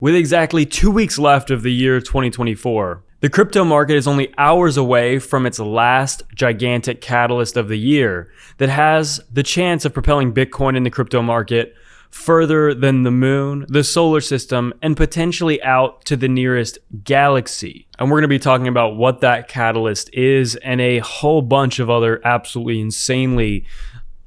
With exactly 2 weeks left of the year 2024, the crypto market is only hours away from its last gigantic catalyst of the year that has the chance of propelling Bitcoin in the crypto market further than the moon, the solar system, and potentially out to the nearest galaxy. And we're going to be talking about what that catalyst is and a whole bunch of other absolutely insanely,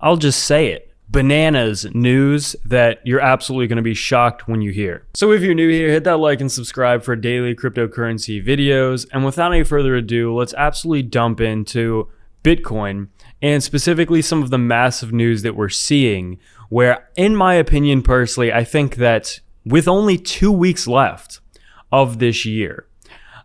I'll just say it, bananas news that you're absolutely going to be shocked when you hear. So if you're new here, hit that like and subscribe for daily cryptocurrency videos. And without any further ado, let's absolutely dump into Bitcoin and specifically some of the massive news that we're seeing, where in my opinion personally, I think that with only 2 weeks left of this year,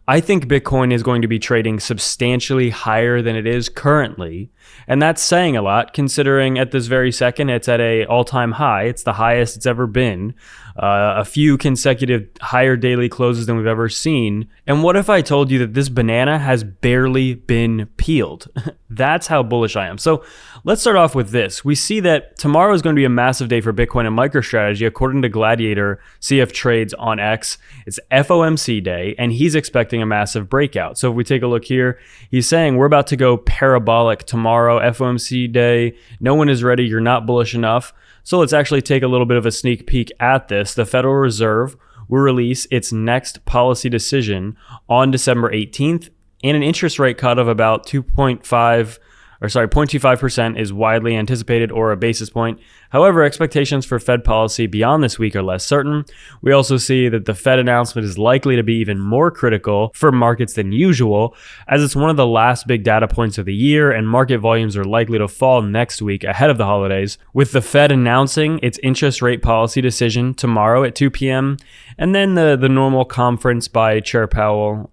I think Bitcoin is going to be trading substantially higher than it is currently. And that's saying a lot considering at this very second, it's at an all-time high. It's the highest it's ever been. A few consecutive higher daily closes than we've ever seen. And what if I told you that this banana has barely been peeled? That's how bullish I am. So let's start off with this. We see that tomorrow is going to be a massive day for Bitcoin and MicroStrategy. According to Gladiator CF Trades on X, it's FOMC day, and he's expecting a massive breakout. So if we take a look here, he's saying we're about to go parabolic tomorrow, FOMC day. No one is ready. You're not bullish enough. So let's actually take a little bit of a sneak peek at this. The Federal Reserve will release its next policy decision on December 18th, and an interest rate cut of about 0.25% is widely anticipated, or a basis point. However, expectations for Fed policy beyond this week are less certain. We also see that the Fed announcement is likely to be even more critical for markets than usual, as it's one of the last big data points of the year, and market volumes are likely to fall next week ahead of the holidays, with the Fed announcing its interest rate policy decision tomorrow at 2 p.m., and then the normal conference by Chair Powell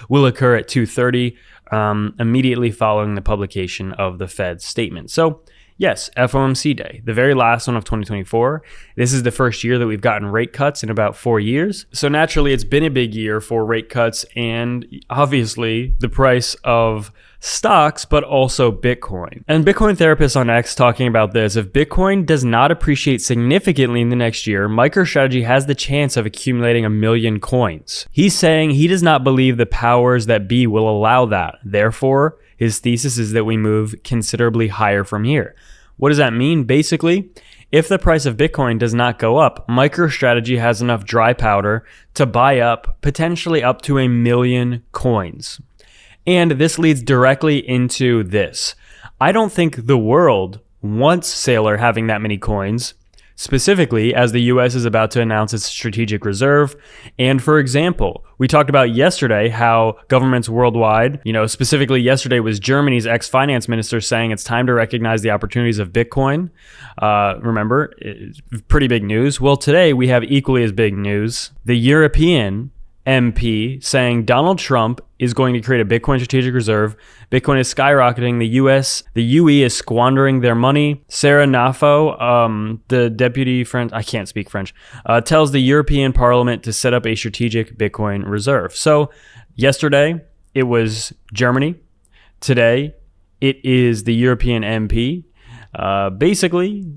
will occur at 2:30, immediately following the publication of the Fed's statement. So yes, FOMC day, the very last one of 2024. This is the first year that we've gotten rate cuts in about 4 years. So naturally, it's been a big year for rate cuts and obviously the price of stocks, but also Bitcoin. And Bitcoin Therapist on X talking about this: if Bitcoin does not appreciate significantly in the next year, MicroStrategy has the chance of accumulating 1 million coins. He's saying he does not believe the powers that be will allow that. Therefore, his thesis is that we move considerably higher from here. What does that mean? Basically, if the price of Bitcoin does not go up, MicroStrategy has enough dry powder to buy up potentially up to 1 million coins. And this leads directly into this. I don't think the world wants Saylor having that many coins, specifically as the US is about to announce its strategic reserve. And for example, we talked about yesterday how governments worldwide, specifically yesterday was Germany's ex-finance minister saying it's time to recognize the opportunities of Bitcoin. Remember, pretty big news. Well, today we have equally as big news. The European MP saying Donald Trump is going to create a Bitcoin strategic reserve. Bitcoin is skyrocketing. The UE is squandering their money. Sarah Nafo, the deputy French, I can't speak French, tells the European Parliament to set up a strategic Bitcoin reserve. So yesterday it was Germany. Today it is the European MP. Basically,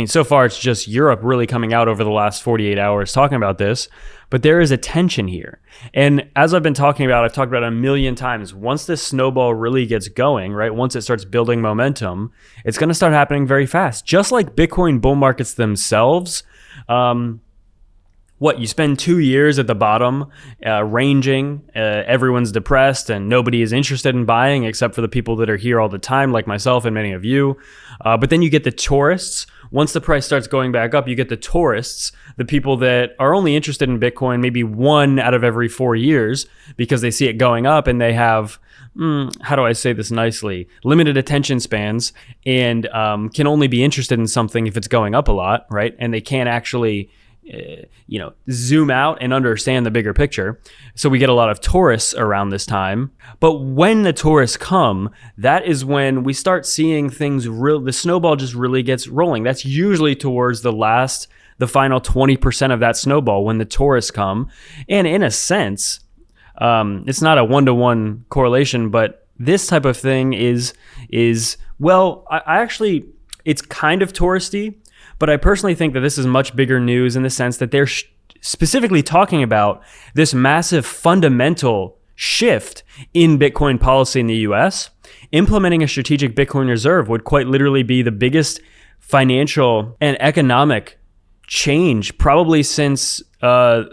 so far it's just Europe really coming out over the last 48 hours talking about this, but there is a tension here. And as I've been talking about, I've talked about it a million times, once this snowball really gets going, right, once it starts building momentum, it's going to start happening very fast. Just like Bitcoin bull markets themselves, you spend 2 years at the bottom, ranging, everyone's depressed and nobody is interested in buying except for the people that are here all the time, like myself and many of you. But then you get the tourists. Once the price starts going back up, you get the tourists, the people that are only interested in Bitcoin maybe 1 out of every 4 years because they see it going up and they have, how do I say this nicely, limited attention spans and can only be interested in something if it's going up a lot, right? And they can't actually zoom out and understand the bigger picture. So we get a lot of tourists around this time. But when the tourists come, that is when we start seeing things the snowball just really gets rolling. That's usually towards the final 20% of that snowball when the tourists come. And in a sense, it's not a 1-to-1 correlation, but this type of thing is I actually, it's kind of touristy. But I personally think that this is much bigger news in the sense that they're specifically talking about this massive fundamental shift in Bitcoin policy in the US. Implementing a strategic Bitcoin reserve would quite literally be the biggest financial and economic change probably since the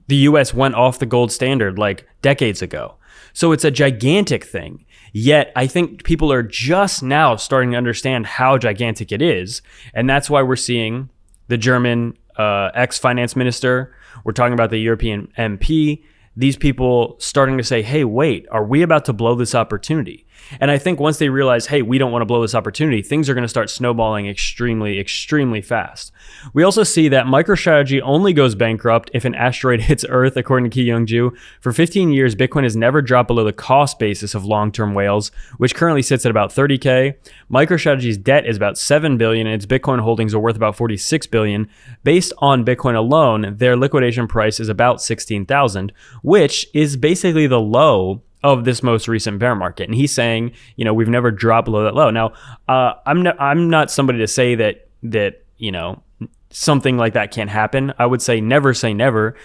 US went off the gold standard like decades ago. So it's a gigantic thing. Yet I think people are just now starting to understand how gigantic it is. And that's why we're seeing the German ex-finance minister, we're talking about the European MP, these people starting to say, hey, wait, are we about to blow this opportunity? And I think once they realize, hey, we don't want to blow this opportunity, things are going to start snowballing extremely, extremely fast. We also see that MicroStrategy only goes bankrupt if an asteroid hits Earth, according to Ki Young-ju. For 15 years, Bitcoin has never dropped below the cost basis of long-term whales, which currently sits at about 30K. MicroStrategy's debt is about $7 billion, and its Bitcoin holdings are worth about $46 billion. Based on Bitcoin alone, their liquidation price is about 16,000, which is basically the low of this most recent bear market. And he's saying, you know, we've never dropped below that low. Now, I'm not somebody to say that you know, something like that can't happen. I would say never say never.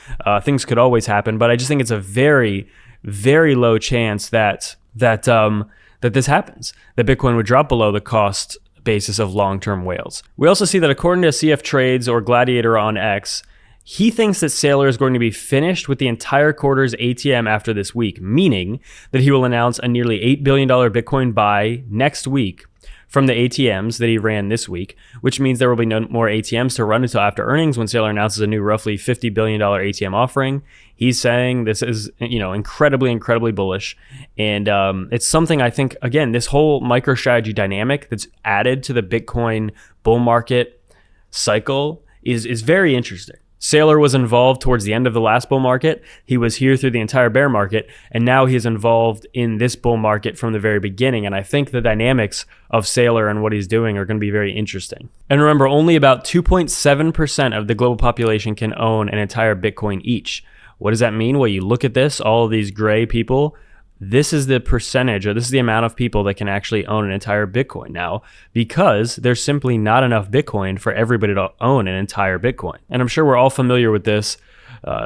Things could always happen, but I just think it's a very, very low chance that this happens, that Bitcoin would drop below the cost basis of long-term whales. We also see that according to CF Trades or Gladiator on X, he thinks that Saylor is going to be finished with the entire quarter's ATM after this week, meaning that he will announce a nearly $8 billion Bitcoin buy next week from the ATMs that he ran this week, which means there will be no more ATMs to run until after earnings when Saylor announces a new roughly $50 billion ATM offering. He's saying this is, you know, incredibly, incredibly bullish. And it's something I think, again, this whole MicroStrategy dynamic that's added to the Bitcoin bull market cycle is very interesting. Saylor was involved towards the end of the last bull market. He was here through the entire bear market, and now he's involved in this bull market from the very beginning. And I think the dynamics of Saylor and what he's doing are going to be very interesting. And remember, only about 2.7% of the global population can own an entire Bitcoin each. What does that mean? Well, you look at this, all of these gray people, this is the percentage, or this is the amount of people that can actually own an entire Bitcoin now, because there's simply not enough Bitcoin for everybody to own an entire Bitcoin. And I'm sure we're all familiar with this.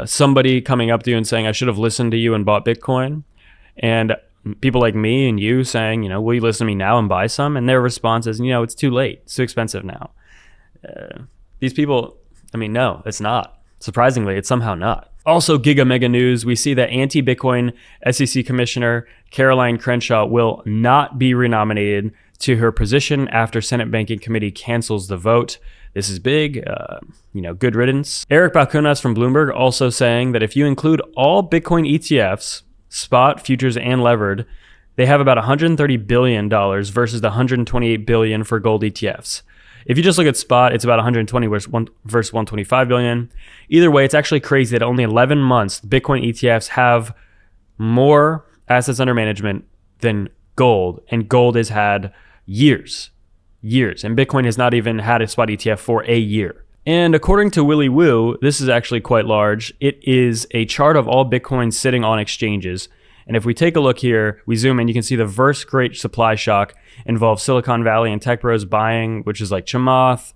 Somebody coming up to you and saying, I should have listened to you and bought Bitcoin. And people like me and you saying, you know, will you listen to me now and buy some? And their response is, you know, it's too late. It's too expensive now. These people, I mean, no, it's not. Surprisingly, it's somehow not. Also, giga mega news, we see that anti-Bitcoin SEC Commissioner Caroline Crenshaw will not be renominated to her position after Senate Banking Committee cancels the vote. This is big, you know, good riddance. Eric Balchunas from Bloomberg also saying that if you include all Bitcoin ETFs, spot, futures, and levered, they have about $130 billion versus the $128 billion for gold ETFs. If you just look at spot, it's about 120 versus 125 billion. Either way, it's actually crazy that only 11 months Bitcoin ETFs have more assets under management than gold, and gold has had years, and Bitcoin has not even had a spot ETF for a year. And according to Willy Woo, this is actually quite large. It is a chart of all Bitcoin sitting on exchanges. And if we take a look here, we zoom in, you can see the first great supply shock involved Silicon Valley and Tech Bros buying, which is like Chamath,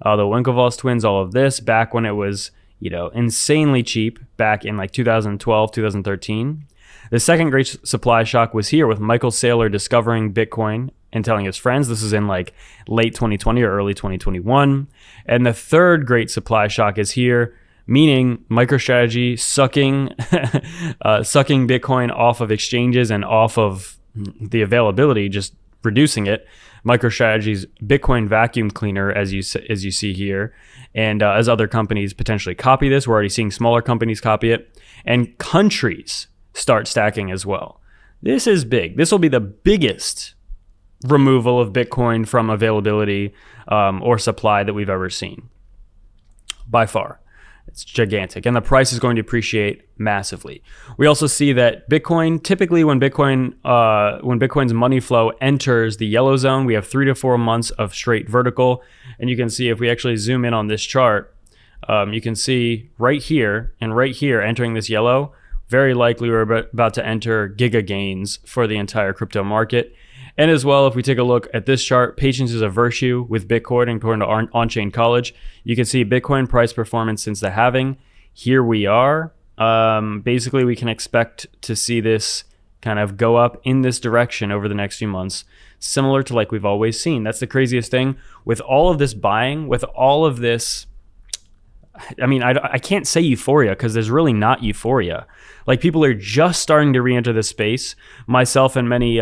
the Winklevoss twins, all of this back when it was, you know, insanely cheap back in like 2012, 2013. The second great supply shock was here with Michael Saylor discovering Bitcoin and telling his friends. This is in like late 2020 or early 2021. And the third great supply shock is here, meaning MicroStrategy sucking Bitcoin off of exchanges and off of the availability, just reducing it. MicroStrategy's Bitcoin vacuum cleaner, as you see here, and as other companies potentially copy this, we're already seeing smaller companies copy it, and countries start stacking as well. This is big. This will be the biggest removal of Bitcoin from availability or supply that we've ever seen, by far. It's gigantic, and the price is going to appreciate massively. We also see that Bitcoin, typically when Bitcoin's money flow enters the yellow zone, we have 3 to 4 months of straight vertical. And you can see if we actually zoom in on this chart, you can see right here and right here entering this yellow, very likely we're about to enter giga gains for the entire crypto market. And as well, if we take a look at this chart, patience is a virtue with Bitcoin according to On-Chain College. You can see Bitcoin price performance since the halving. Here we are. Basically, we can expect to see this kind of go up in this direction over the next few months, similar to like we've always seen. That's the craziest thing. With all of this buying, with all of this, I mean, I can't say euphoria because there's really not euphoria. Like, people are just starting to re-enter this space. Myself and many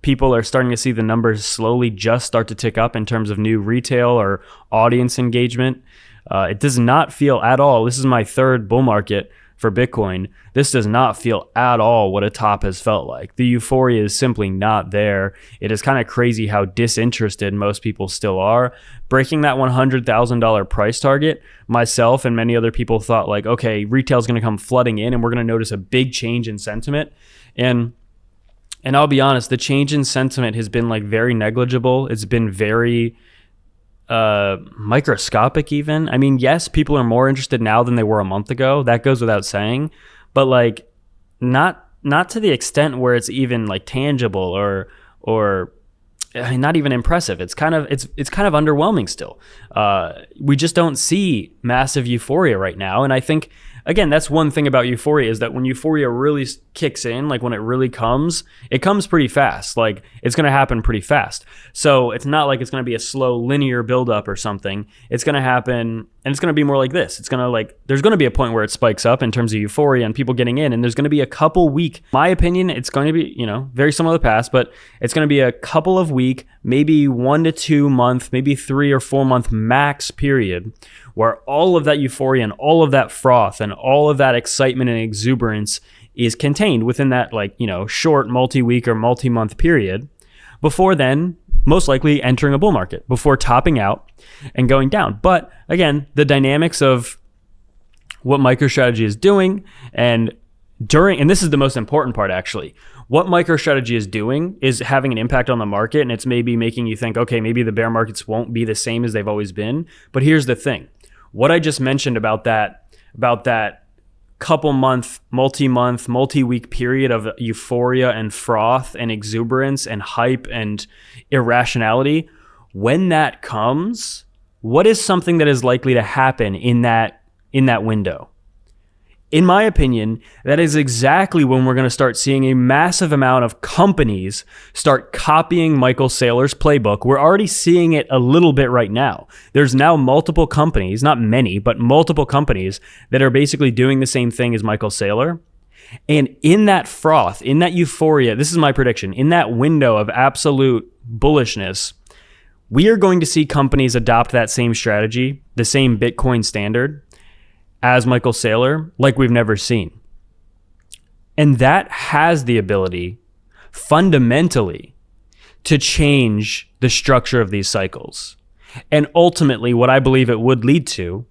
people are starting to see the numbers slowly just start to tick up in terms of new retail or audience engagement. It does not feel at all, this is my third bull market for Bitcoin, this does not feel at all what a top has felt like. The euphoria is simply not there. It is kind of crazy how disinterested most people still are. Breaking that $100,000 price target, myself and many other people thought like, okay, retail is going to come flooding in and we're going to notice a big change in sentiment. And I'll be honest, the change in sentiment has been like very negligible. It's been very microscopic even. I mean, yes, people are more interested now than they were a month ago. That goes without saying, but like not to the extent where it's even like tangible or I mean, not even impressive. It's kind of underwhelming still. We just don't see massive euphoria right now. And I think, again, that's one thing about euphoria is that when euphoria really kicks in, like when it really comes, it comes pretty fast. Like, it's going to happen pretty fast. So it's not like it's going to be a slow linear buildup or something. It's going to happen, and it's going to be more like this. It's going to like, there's going to be a point where it spikes up in terms of euphoria and people getting in, and there's going to be a couple week, my opinion, it's going to be, you know, very similar to the past, but it's going to be a couple of week, maybe 1 to 2 month, maybe 3 or 4 month max period where all of that euphoria and all of that froth and all of that excitement and exuberance is contained within that, like, you know, short multi-week or multi-month period, before then most likely entering a bull market, before topping out and going down. But again, the dynamics of what MicroStrategy is doing and this is the most important part actually, what MicroStrategy is doing is having an impact on the market, and it's maybe making you think, okay, maybe the bear markets won't be the same as they've always been. But here's the thing. What I just mentioned about that couple month, multi-month, multi-week period of euphoria and froth and exuberance and hype and irrationality, when that comes, what is something that is likely to happen in that window? In my opinion, that is exactly when we're going to start seeing a massive amount of companies start copying Michael Saylor's playbook. We're already seeing it a little bit right now. There's now multiple companies, not many, but multiple companies that are basically doing the same thing as Michael Saylor. And in that froth, in that euphoria, this is my prediction, in that window of absolute bullishness, we are going to see companies adopt that same strategy, the same Bitcoin standard, as Michael Saylor, like we've never seen. And that has the ability, fundamentally, to change the structure of these cycles. And ultimately, what I believe it would lead to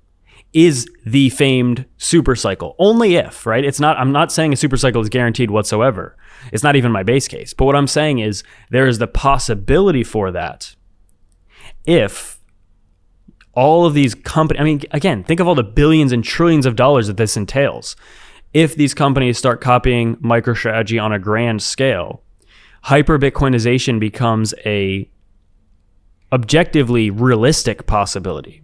is the famed super cycle. Only if, right? I'm not saying a super cycle is guaranteed whatsoever. It's not even my base case. But what I'm saying is there is the possibility for that if all of these companies, I mean, again, think of all the billions and trillions of dollars that this entails. If these companies start copying MicroStrategy on a grand scale, hyper-Bitcoinization becomes a objectively realistic possibility.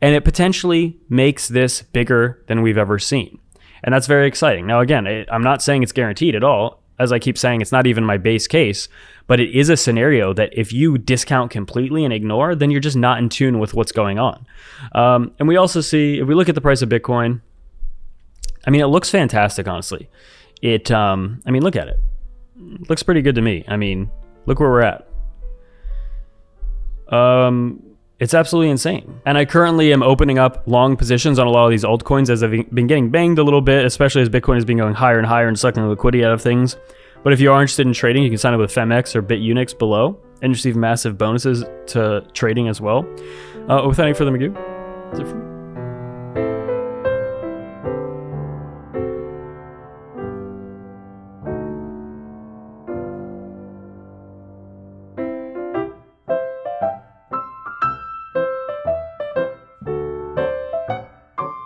And it potentially makes this bigger than we've ever seen. And that's very exciting. Now, again, I'm not saying it's guaranteed at all. As I keep saying, it's not even my base case, but it is a scenario that if you discount completely and ignore, then you're just not in tune with what's going on. And we also see, if we look at the price of Bitcoin, I mean, it looks fantastic, honestly. Look at it. It looks pretty good to me. I mean, look where we're at. It's absolutely insane. And I currently am opening up long positions on a lot of these altcoins as I've been getting banged a little bit, especially as Bitcoin has been going higher and higher and sucking the liquidity out of things. But if you are interested in trading, you can sign up with FOMC or BITUNIX below and receive massive bonuses to trading as well. Without any further ado, that's it for me.